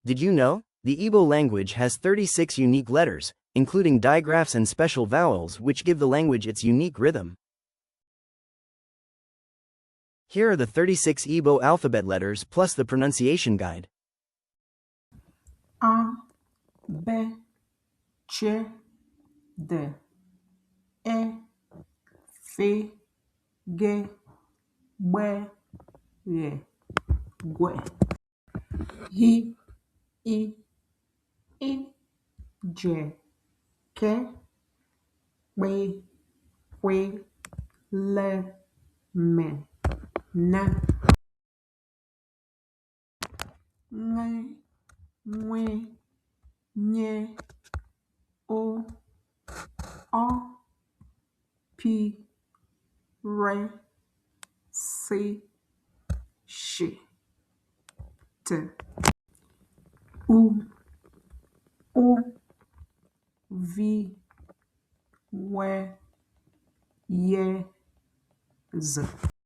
Did you know? The Igbo language has 36 unique letters, including digraphs and special vowels which give the language its unique rhythm. Here are the 36 Igbo alphabet letters plus the pronunciation guide. A, B, C, D, E, F, G, B, R, G, H, I, J, K, B, W, L, M, N, Ng, Nwe, Nye, O, P, R, C, Sh, T, U, V, W, Y, Z.